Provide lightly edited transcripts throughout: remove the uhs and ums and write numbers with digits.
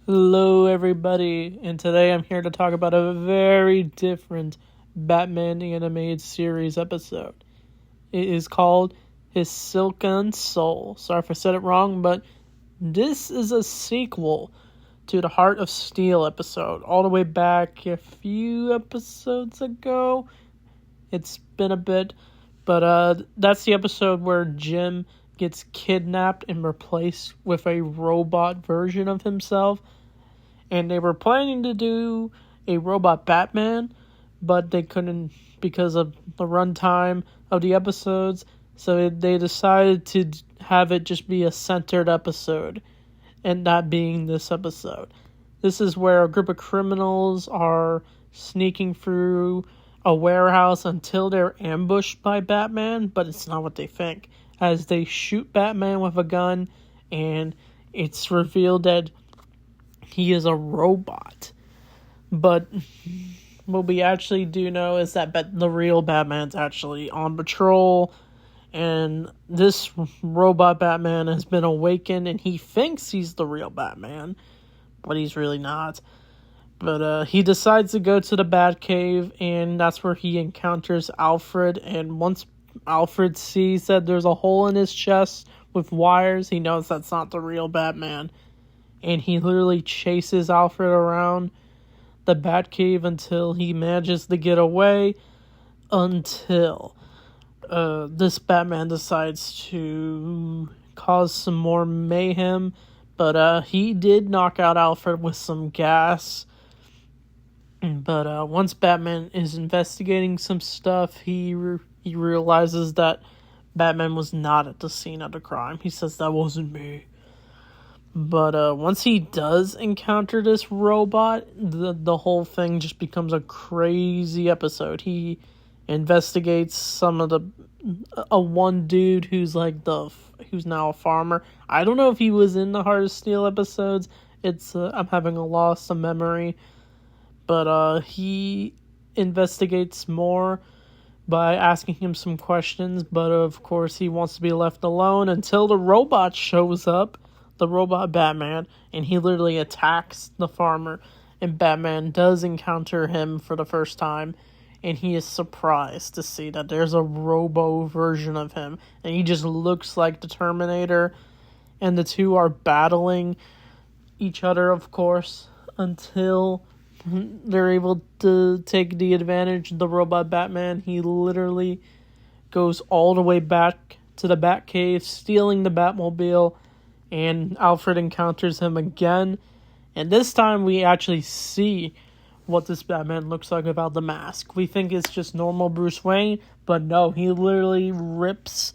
Hello, everybody, and today I'm here to talk about a very different Batman animated series episode. It is called His Silken Soul. Sorry if I said it wrong, but this is a sequel to the Heart of Steel episode, all the way back a few episodes ago. It's been a bit, but that's the episode where Jim gets kidnapped and replaced with a robot version of himself. And they were planning to do a robot Batman, but they couldn't because of the runtime of the episodes. So they decided to have it just be a centered episode, and that being this episode. This is where a group of criminals are sneaking through a warehouse until they're ambushed by Batman, but it's not what they think. As they shoot Batman with a gun, and it's revealed that he is a robot. But what we actually do know is that the real Batman's actually on patrol, and this robot Batman has been awakened, and he thinks he's the real Batman, but he's really not. But he decides to go to the Batcave, and that's where he encounters Alfred, and once Alfred sees that there's a hole in his chest with wires, he knows that's not the real Batman. And he literally chases Alfred around the Batcave until he manages to get away, until this Batman decides to cause some more mayhem. But he did knock out Alfred with some gas. But once Batman is investigating some stuff, he realizes that Batman was not at the scene of the crime. He says, "That wasn't me." But once he does encounter this robot, the whole thing just becomes a crazy episode. He investigates some of a one dude who's who's now a farmer. I don't know if he was in the Heart of Steel episodes. I'm having a loss of memory. But he investigates more by asking him some questions. But of course, he wants to be left alone until the robot shows up, the robot Batman, and he literally attacks the farmer. And Batman does encounter him for the first time, and he is surprised to see that there's a robo version of him, and he just looks like the Terminator. And the two are battling each other, of course, until they're able to take the advantage of the robot Batman. He literally goes all the way back to the Batcave, stealing the Batmobile, and Alfred encounters him again. And this time we actually see what this Batman looks like without the mask. We think it's just normal Bruce Wayne, but no, he literally rips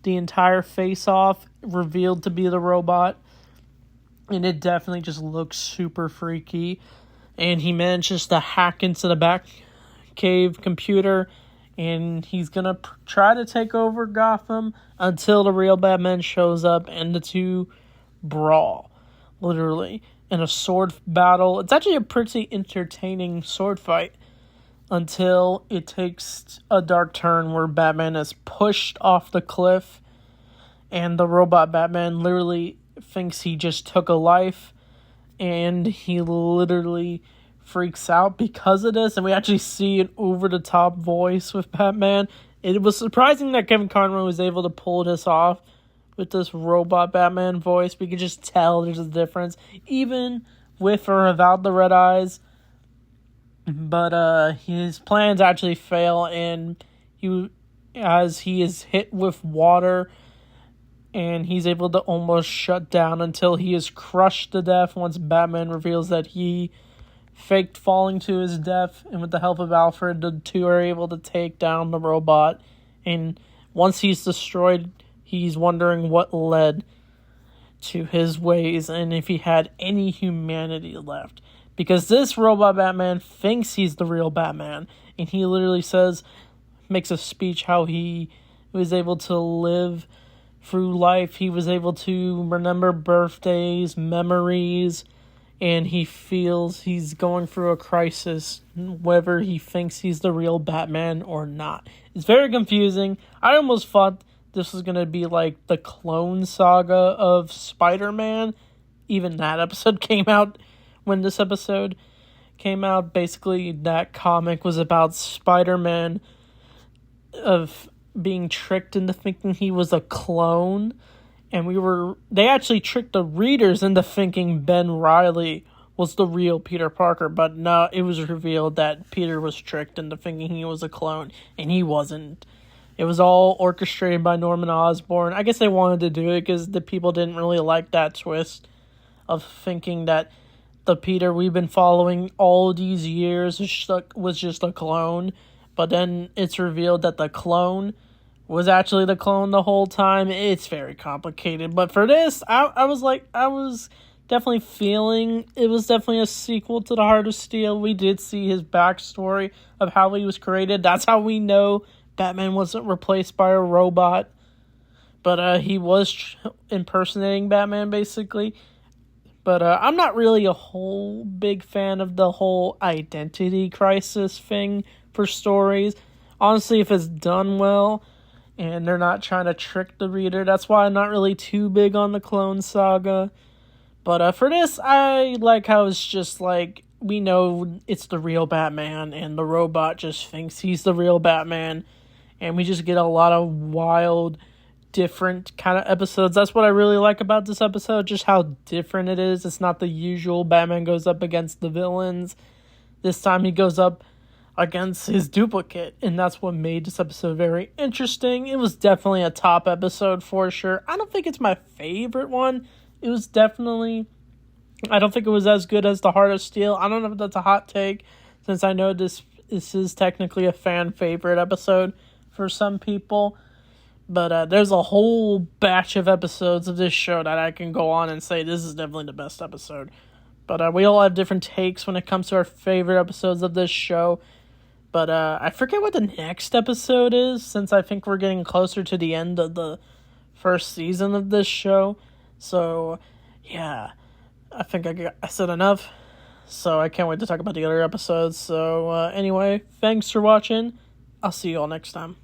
the entire face off, revealed to be the robot. And it definitely just looks super freaky. And he manages to hack into the Batcave computer, and he's gonna try to take over Gotham until the real Batman shows up, and the two brawl, literally, in a sword battle. It's actually a pretty entertaining sword fight, until it takes a dark turn where Batman is pushed off the cliff, and the robot Batman literally thinks he just took a life, and he literally freaks out because of this, and we actually see an over-the-top voice with Batman. It was surprising that Kevin Conroy was able to pull this off with this robot Batman voice. We could just tell there's a difference, even with or without the red eyes. But his plans actually fail, and as he is hit with water, and he's able to almost shut down until he is crushed to death once Batman reveals that he faked falling to his death, and with the help of Alfred, the two are able to take down the robot. And once he's destroyed, he's wondering what led to his ways and if he had any humanity left. Because this robot Batman thinks he's the real Batman, and he literally makes a speech how he was able to live through life. He was able to remember birthdays, memories, and he feels he's going through a crisis, whether he thinks he's the real Batman or not. It's very confusing. I almost thought this was going to be like the Clone Saga of Spider-Man, even that episode came out. When this episode came out, basically that comic was about Spider-Man of being tricked into thinking he was a clone, and they actually tricked the readers into thinking Ben Reilly was the real Peter Parker, but no, it was revealed that Peter was tricked into thinking he was a clone, and he wasn't. It was all orchestrated by Norman Osborn. I guess they wanted to do it because the people didn't really like that twist of thinking that the Peter we've been following all these years was just a clone, but then it's revealed that the clone was actually the clone the whole time. It's very complicated, but for this, I was definitely feeling it was definitely a sequel to The Heart of Steel. We did see his backstory of how he was created. That's how we know Batman wasn't replaced by a robot, but he was impersonating Batman, basically. But I'm not really a whole big fan of the whole identity crisis thing for stories. Honestly, if it's done well and they're not trying to trick the reader, that's why I'm not really too big on the Clone Saga. But for this, I like how it's just like, we know it's the real Batman, and the robot just thinks he's the real Batman, and we just get a lot of wild, different kind of episodes. That's what I really like about this episode, just how different it is. It's not the usual Batman goes up against the villains. This time he goes up against his duplicate, and that's what made this episode very interesting. It was definitely a top episode for sure. I don't think it's my favorite one. It was definitely, I don't think it was as good as The Heart of Steel. I don't know if that's a hot take, since I know this is technically a fan favorite episode for some people. But there's a whole batch of episodes of this show that I can go on and say this is definitely the best episode. But we all have different takes when it comes to our favorite episodes of this show. But I forget what the next episode is, since I think we're getting closer to the end of the first season of this show. So, yeah, I think I said enough. So I can't wait to talk about the other episodes. So anyway, thanks for watching. I'll see you all next time.